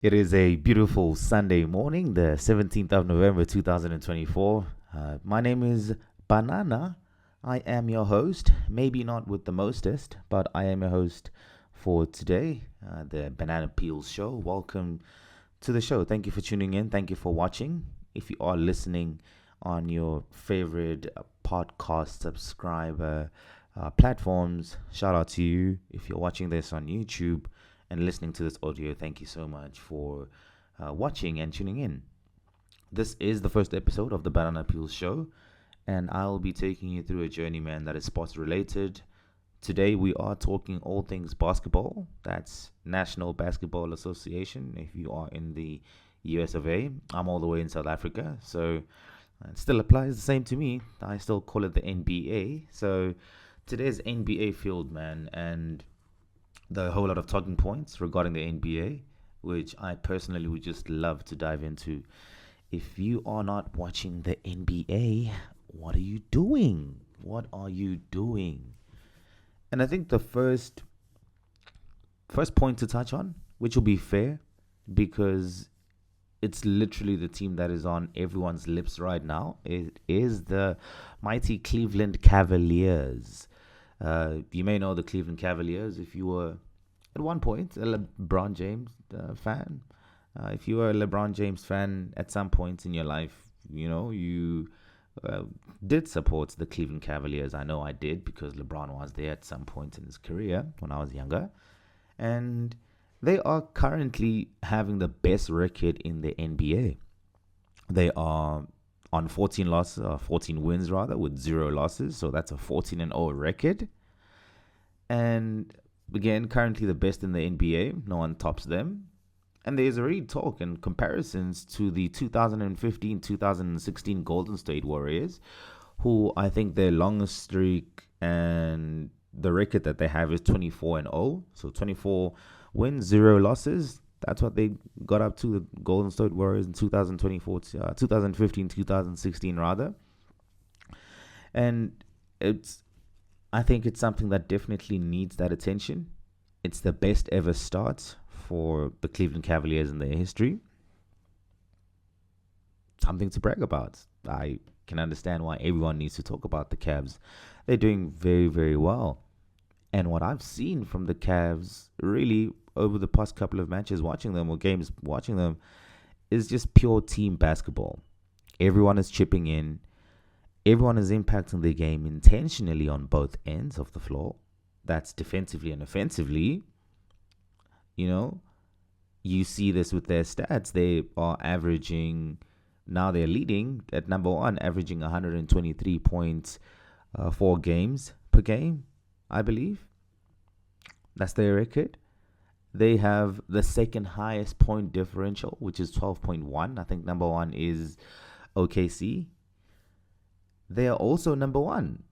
It is a beautiful Sunday morning, the 17th of November 2024. My name is Banana. I am your host, maybe not with the mostest, but I am your host for today, the Banana Peels Show. Welcome to the show. Thank you for tuning in. Thank you for watching. If you are listening on your favorite podcast subscriber platforms, shout out to you. If you're watching this on YouTube, and listening to this audio, thank you so much for watching and tuning in. This is the first episode of the Banana Peels Show, and I'll be taking you through a journey, man, that is sports related. Today, we are talking all things basketball. That's National Basketball Association. If you are in the US of A, I'm all the way in South Africa, so it still applies the same to me. I still call it the NBA. So today's NBA field, man, and the whole lot of talking points regarding the NBA, which I personally would just love to dive into. If you are not watching the NBA, what are you doing? What are you doing? And I think the first point to touch on, which will be fair, because it's literally the team that is on everyone's lips right now. It is the mighty Cleveland Cavaliers. You may know the Cleveland Cavaliers if you were at one point a LeBron James fan. If you were a LeBron James fan at some point in your life, you uh, did support the Cleveland Cavaliers. I know I did because LeBron was there at some point in his career when I was younger. And they are currently having the best record in the NBA. They are on 14 wins rather, with zero losses. So that's a 14-0 record. And again, currently the best in the NBA. No one tops them. And there's already talk and comparisons to the 2015-2016 Golden State Warriors, who I think their longest streak and the record that they have is 24-0. So 24 wins, zero losses. That's what they got up to, the Golden State Warriors in 2015, 2016 rather. And I think it's something that definitely needs that attention. It's the best ever start for the Cleveland Cavaliers in their history. Something to brag about. I can understand why everyone needs to talk about the Cavs. They're doing very, very well. And what I've seen from the Cavs really over the past couple of matches watching them, or games watching them, is just pure team basketball. Everyone is chipping in. Everyone is impacting the game intentionally on both ends of the floor. That's defensively and offensively. You see this with their stats. They are averaging, now they're leading at number one, averaging 123 points, 4 games per game, I believe. That's their record. They have the second highest point differential, which is 12.1. I think number one is OKC. They are also number one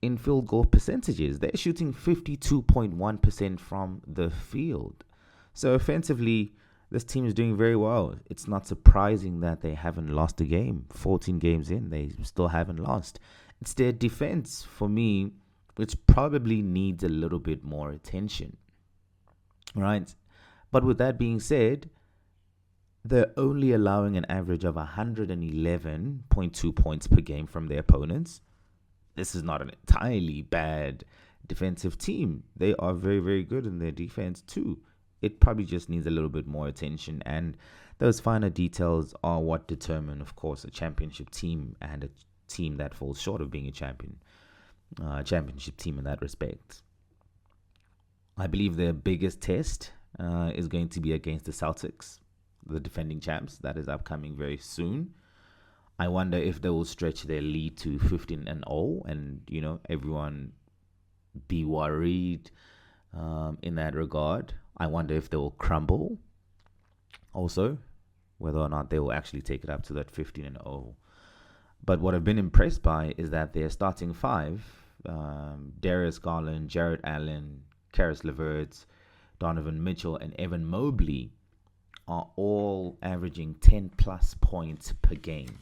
in field goal percentages. They're shooting 52.1% from the field. So offensively, this team is doing very well. It's not surprising that they haven't lost a game. 14 games in, they still haven't lost. It's their defense, for me, which probably needs a little bit more attention. Right? But with that being said, they're only allowing an average of 111.2 points per game from their opponents. This is not an entirely bad defensive team. They are very, very good in their defense too. It probably just needs a little bit more attention, and those finer details are what determine, of course, a championship team and a team that falls short of being a championship team in that respect. I believe their biggest test is going to be against the Celtics, the defending champs. That is upcoming very soon. I wonder if they will stretch their lead to 15-0, and everyone be worried in that regard. I wonder if they will crumble. Also, whether or not they will actually take it up to that 15-0. But what I've been impressed by is that their starting five, Darius Garland, Jared Allen, Karis LeVert, Donovan Mitchell, and Evan Mobley, are all averaging 10 plus points per game.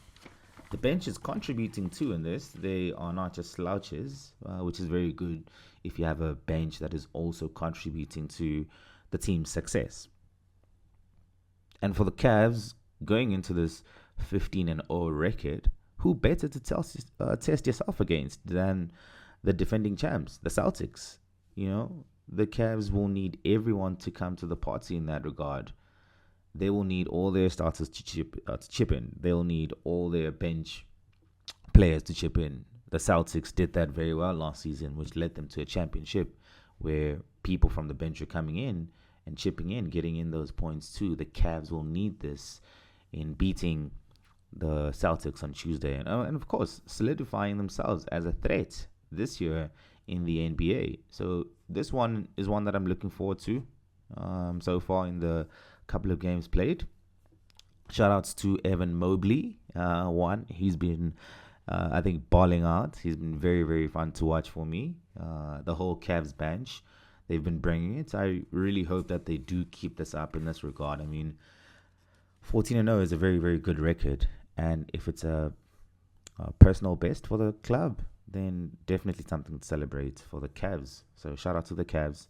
The bench is contributing too in this. They are not just slouches, which is very good if you have a bench that is also contributing to the team's success. And for the Cavs, going into this 15-0 record, who better to test yourself against than the defending champs, the Celtics? The Cavs will need everyone to come to the party in that regard. They will need all their starters to chip in. They'll need all their bench players to chip in. The Celtics did that very well last season, which led them to a championship where people from the bench are coming in and chipping in, getting in those points too. The Cavs will need this in beating the Celtics on Tuesday. And of course, solidifying themselves as a threat this year in the NBA. So this one is one that I'm looking forward to so far in the couple of games played. Shout outs to Evan Mobley. He's been, I think, balling out. He's been very, very fun to watch for me. The whole Cavs bench, they've been bringing it. I really hope that they do keep this up in this regard. I mean, 14-0 is a very, very good record. And if it's a personal best for the club, then definitely something to celebrate for the Cavs. So shout out to the Cavs.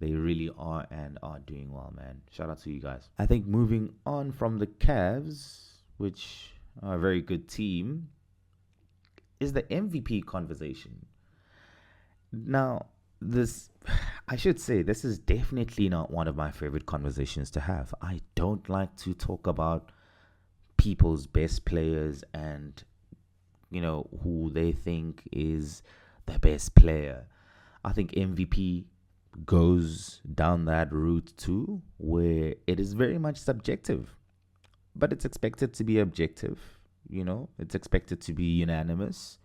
They really are and are doing well, man. Shout out to you guys. I think moving on from the Cavs, which are a very good team, is the MVP conversation. Now, I should say, this is definitely not one of my favorite conversations to have. I don't like to talk about people's best players and, who they think is the best player. I think MVP goes down that route too, where it is very much subjective, but it's expected to be objective. It's expected to be unanimous.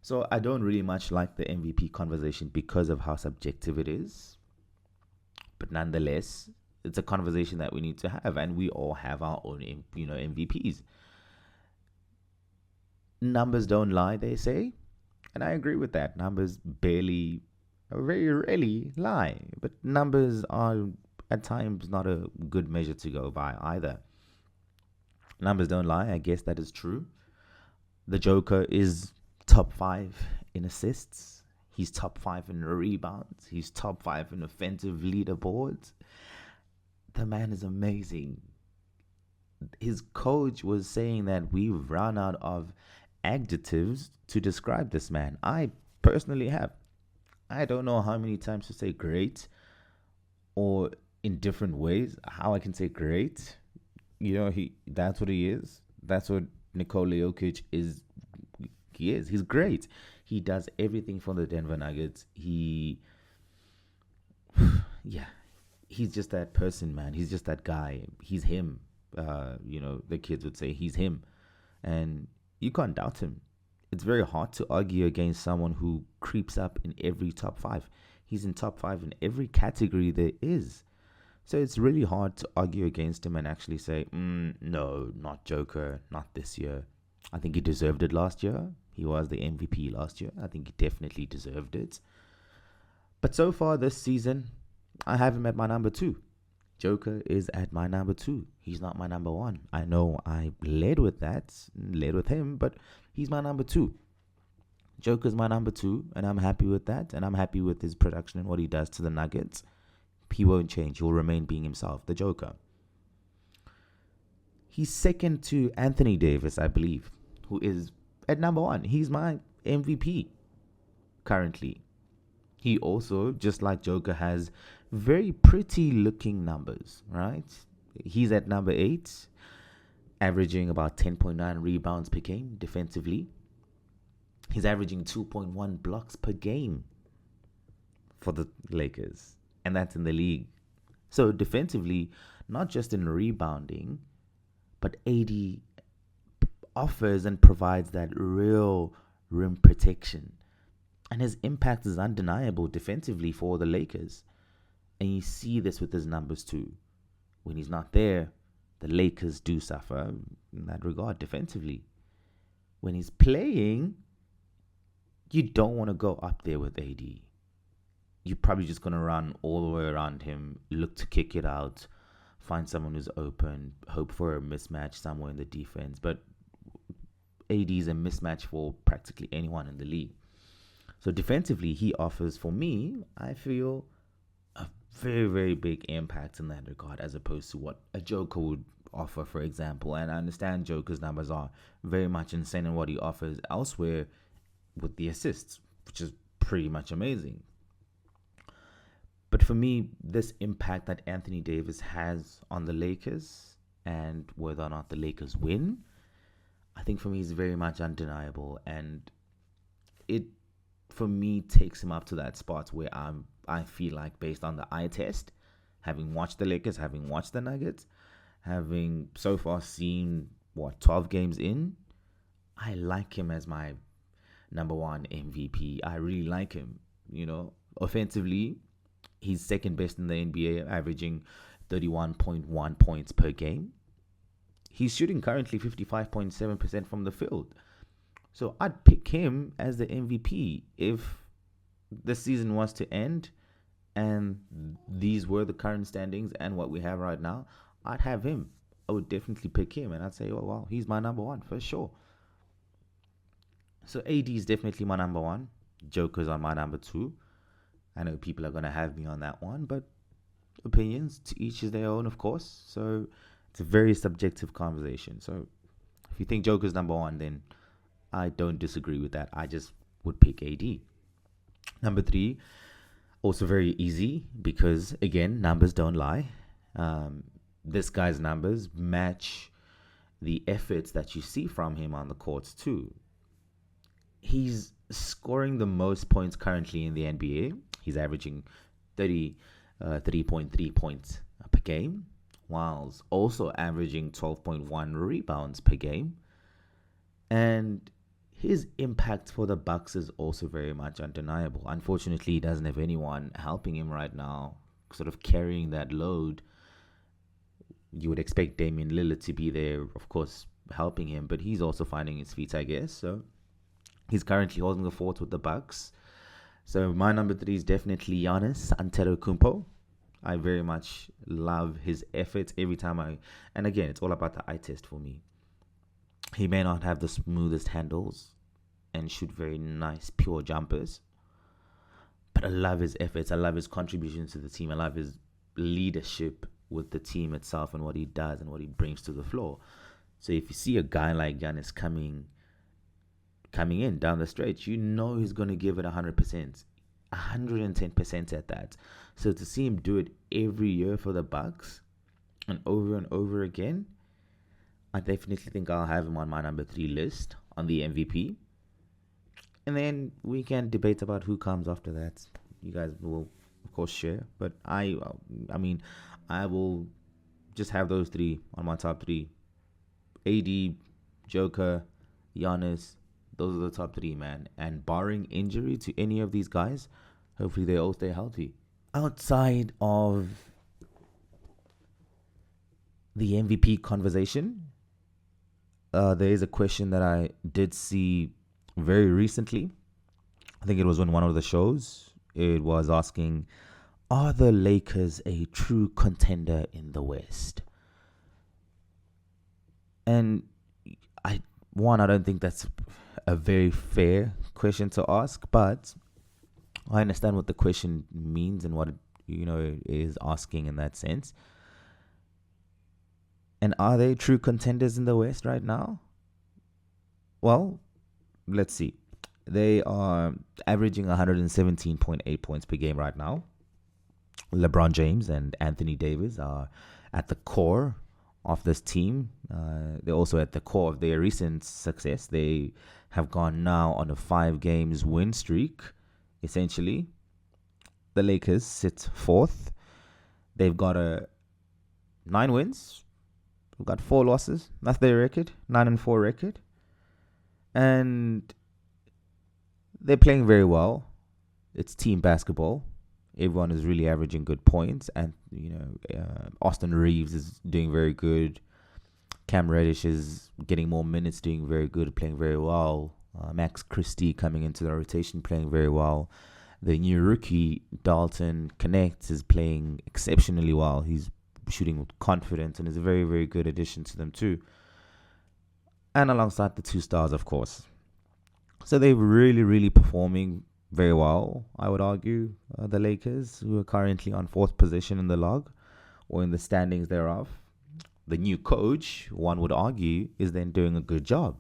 So I don't really much like the MVP conversation because of how subjective it is. But nonetheless, it's a conversation that we need to have, and we all have our own, MVPs. Numbers don't lie, they say, and I agree with that. Numbers very rarely lie, but numbers are at times not a good measure to go by either. Numbers don't lie, I guess that is true. The Joker is top 5 in assists. He's top 5 in rebounds. He's top 5 in offensive leaderboards. The man is amazing. His coach was saying that we've run out of adjectives to describe this man. I personally have. I don't know how many times to say great, or in different ways how I can say great. That's what he is. That's what Nikola Jokic is. He's great. He does everything for the Denver Nuggets. He's just that person, man. He's just that guy. He's him. The kids would say he's him, and you can't doubt him. It's very hard to argue against someone who creeps up in every top 5. He's in top 5 in every category there is. So it's really hard to argue against him and actually say, no, not Joker, not this year. I think he deserved it last year. He was the MVP last year. I think he definitely deserved it. But so far this season, I have him at my number 2. Joker is at my number 2. He's not my number 1. I know I led with him, but he's my number 2. Joker's my number 2, and I'm happy with that. And I'm happy with his production and what he does to the Nuggets. He won't change. He'll remain being himself, the Joker. He's second to Anthony Davis, I believe, who is at number 1. He's my MVP currently. He also, just like Joker, has very pretty looking numbers, right? He's at number 8, averaging about 10.9 rebounds per game defensively. He's averaging 2.1 blocks per game for the Lakers, and that's in the league. So defensively, not just in rebounding, but AD offers and provides that real rim protection. And his impact is undeniable defensively for the Lakers. And you see this with his numbers too. When he's not there, the Lakers do suffer in that regard defensively. When he's playing, you don't want to go up there with AD. You're probably just going to run all the way around him, look to kick it out, find someone who's open, hope for a mismatch somewhere in the defense. But AD is a mismatch for practically anyone in the league. So defensively, he offers, for me, I feel, a very, very big impact in that regard, as opposed to what a Joker would offer, for example. And I understand Joker's numbers are very much insane in what he offers elsewhere with the assists, which is pretty much amazing. But for me, this impact that Anthony Davis has on the Lakers and whether or not the Lakers win, I think for me is very much undeniable. And it, for me, takes him up to that spot where I feel like, based on the eye test, having watched the Lakers, having watched the Nuggets, having so far seen 12 games in, I like him as my number one MVP. I really like him. Offensively, he's second best in the NBA, averaging 31.1 points per game. He's shooting currently 55.7% from the field. So I'd pick him as the MVP if the season was to end and these were the current standings and what we have right now. I'd have him. I would definitely pick him, and I'd say, oh wow, he's my number one for sure. So AD is definitely my number one. Joker's on my number two. I know people are going to have me on that one, but opinions to each is their own, of course. So it's a very subjective conversation. So if you think Joker's number one, then I don't disagree with that. I just would pick AD. Number three, also very easy because, again, numbers don't lie. This guy's numbers match the efforts that you see from him on the courts too. He's scoring the most points currently in the NBA. He's averaging 30.3 points per game, whilst also averaging 12.1 rebounds per game. And his impact for the Bucks is also very much undeniable. Unfortunately, he doesn't have anyone helping him right now, sort of carrying that load. You would expect Damian Lillard to be there, of course, helping him, but he's also finding his feet, I guess. So he's currently holding the fort with the Bucks. So my number three is definitely Giannis Antetokounmpo. I very much love his efforts every time and again, it's all about the eye test for me. He may not have the smoothest handles and shoot very nice, pure jumpers, but I love his efforts. I love his contributions to the team. I love his leadership with the team itself and what he does and what he brings to the floor. So if you see a guy like Giannis coming in down the stretch, you know he's going to give it 100%, 110% at that. So to see him do it every year for the Bucks and over again, I definitely think I'll have him on my number three list on the MVP. And then we can debate about who comes after that. You guys will, of course, share. But I will just have those three on my top three. AD, Joker, Giannis. Those are the top three, man. And barring injury to any of these guys, hopefully they all stay healthy. Outside of the MVP conversation, there is a question that I did see very recently. I think it was on one of the shows. It was asking, are the Lakers a true contender in the West? And I don't think that's a very fair question to ask, but I understand what the question means and what it is asking in that sense. And are they true contenders in the West right now? Well, let's see. They are averaging 117.8 points per game right now. LeBron James and Anthony Davis are at the core of this team. They're also at the core of their recent success. They have gone now on a 5 games win streak, essentially. The Lakers sit fourth. They've got 9 wins. We've got 4 losses. That's their record. 9-4 record. And they're playing very well. It's team basketball. Everyone is really averaging good points. And, Austin Reeves is doing very good. Cam Reddish is getting more minutes, doing very good, playing very well. Max Christie coming into the rotation, playing very well. The new rookie, Dalton Connect, is playing exceptionally well. He's shooting with confidence and is a very, very good addition to them too. And alongside the 2 stars, of course. So they're really, really performing very well, I would argue. The Lakers, who are currently on fourth position in the log or in the standings thereof. The new coach, one would argue, is then doing a good job.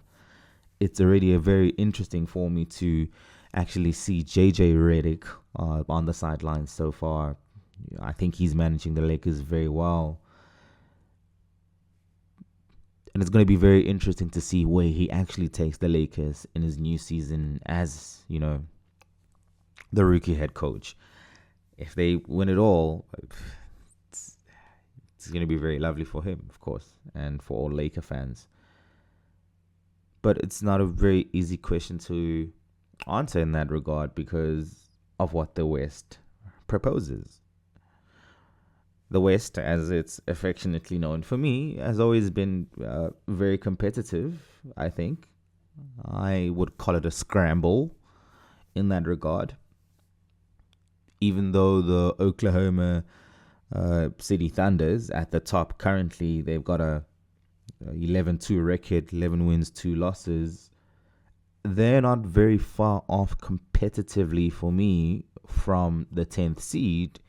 It's already a very interesting for me to actually see JJ Redick on the sidelines so far. I think he's managing the Lakers very well. And it's going to be very interesting to see where he actually takes the Lakers in his new season as, the rookie head coach. If they win it all, it's going to be very lovely for him, of course, and for all Laker fans. But it's not a very easy question to answer in that regard because of what the West proposes. The West, as it's affectionately known for me, has always been very competitive, I think. I would call it a scramble in that regard. Even though the Oklahoma City Thunders at the top currently, they've got a 11-2 record, 11 wins, 2 losses. They're not very far off competitively for me from the 10th seed,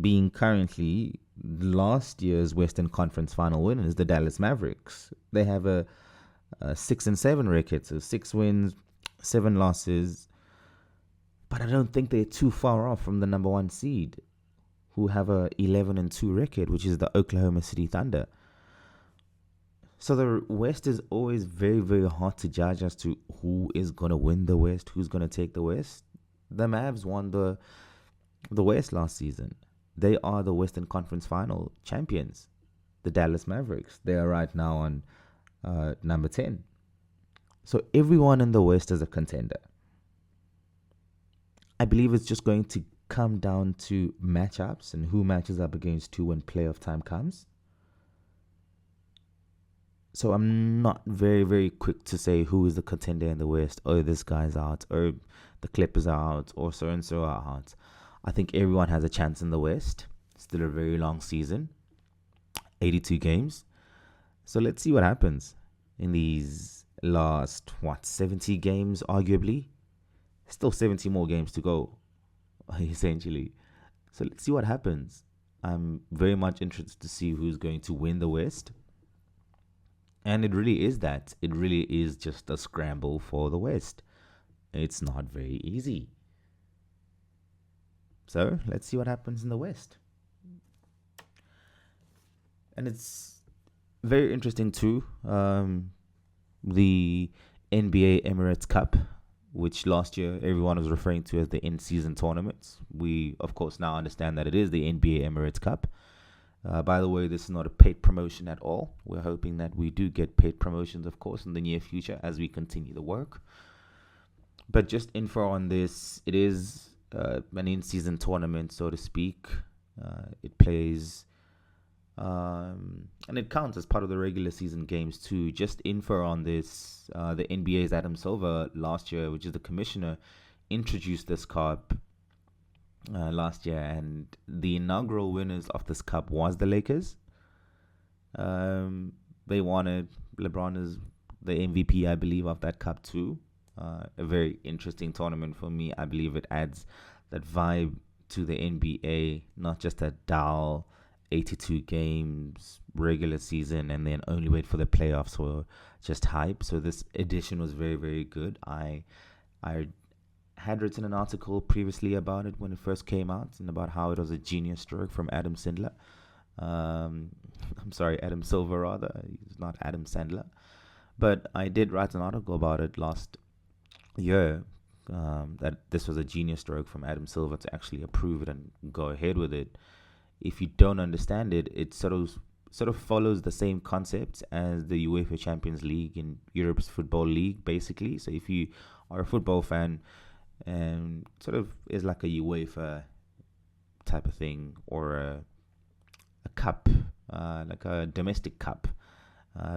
being currently last year's Western Conference final winners, the Dallas Mavericks. They have a 6-7 record, so 6 wins, 7 losses. But I don't think they're too far off from the number 1 seed, who have a 11-2 record, which is the Oklahoma City Thunder. So the West is always very, very hard to judge as to who is going to win the West, who's going to take the West. The Mavs won the West last season. They are the Western Conference Final champions, the Dallas Mavericks. They are right now on number 10. So everyone in the West is a contender. I believe it's just going to come down to matchups and who matches up against who when playoff time comes. So I'm not very, very quick to say who is the contender in the West. Oh, this guy's out, or the Clippers are out, or so and so are out. I think everyone has a chance in the West. Still a very long season, 82 games. So let's see what happens in these last 70 games, arguably. Still 70 more games to go, essentially. So let's see what happens. I'm very much interested to see who's going to win the West. And it really is that. It really is just a scramble for the West. It's not very easy. So let's see what happens in the West. And it's very interesting too. The NBA Emirates Cup, which last year everyone was referring to as the in-season tournaments. We, of course, now understand that it is the NBA Emirates Cup. By the way, this is not a paid promotion at all. We're hoping that we do get paid promotions, of course, in the near future as we continue the work. But just info on this, it is an in-season tournament, so to speak. It plays, and it counts as part of the regular season games too. Just info on this, the NBA's Adam Silver last year, which is the commissioner, introduced this cup last year, and the inaugural winners of this cup was the Lakers. They won it. LeBron is the MVP, I believe, of that cup too. A very interesting tournament for me. I believe it adds that vibe to the NBA, not just a dull 82 games regular season and then only wait for the playoffs or just hype. So this edition was very, very good. I had written an article previously about it when it first came out and about how it was a genius stroke from Adam Sandler. I'm sorry, Adam Silver rather. He's not Adam Sandler. But I did write an article about it last year, that this was a genius stroke from Adam Silver to actually approve it and go ahead with it. If you don't understand it, it sort of follows the same concepts as the UEFA Champions League in Europe's football league, basically. So if you are a football fan, and sort of is like a UEFA type of thing, or a cup, like a domestic cup,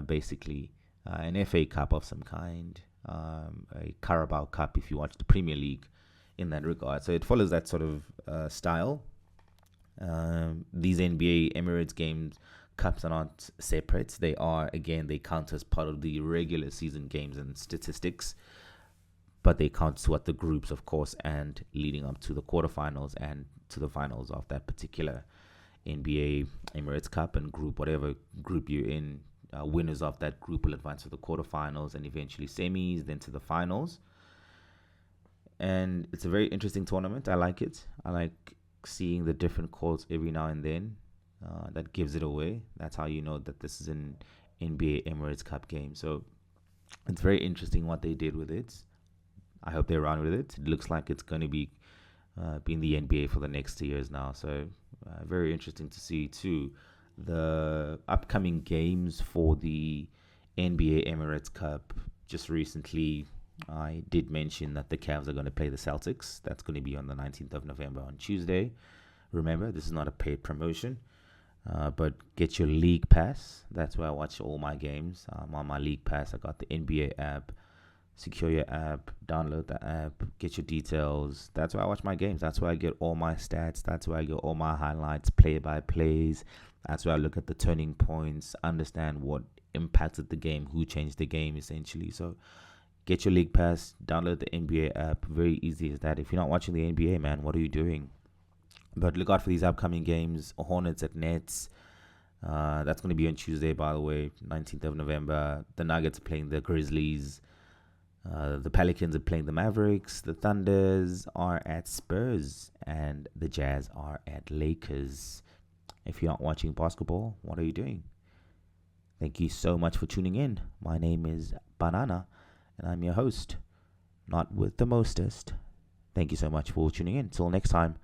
basically, an FA Cup of some kind, a Carabao Cup if you watch the Premier League in that regard. So it follows that sort of style. These NBA Emirates games cups are not separate. They count as part of the regular season games and statistics. but they can't sweat the groups, of course, and leading up to the quarterfinals and to the finals of that particular NBA Emirates Cup and group, whatever group you're in. Winners of that group will advance to the quarterfinals and eventually semis, then to the finals. And it's a very interesting tournament. I like it. I like seeing the different calls every now and then. That gives it away. That's how you know that this is an NBA Emirates Cup game. So it's very interesting what they did with it. I hope they run with it. It looks like it's going to be in the NBA for the next 2 years now. So very interesting to see too the upcoming games for the NBA Emirates Cup. Just recently, I did mention that the CAVS are going to play the Celtics. That's going to be on the 19th of November on Tuesday. Remember, this is not a paid promotion, but get your league pass. That's where I watch all my games. On my league pass, I got the NBA app. Secure your app, download the app, get your details. That's where I watch my games. That's where I get all my stats. That's where I get all my highlights, play-by-plays. That's where I look at the turning points, understand what impacted the game, who changed the game, essentially. So get your league pass, download the NBA app. Very easy as that. If you're not watching the NBA, man, what are you doing? But look out for these upcoming games. Hornets at Nets. That's going to be on Tuesday, by the way, 19th of November. The Nuggets are playing the Grizzlies. The Pelicans are playing the Mavericks. The Thunders are at Spurs. And the Jazz are at Lakers. If you're not watching basketball, what are you doing? Thank you so much for tuning in. My name is Banana, and I'm your host. Not with the mostest. Thank you so much for tuning in. Till next time.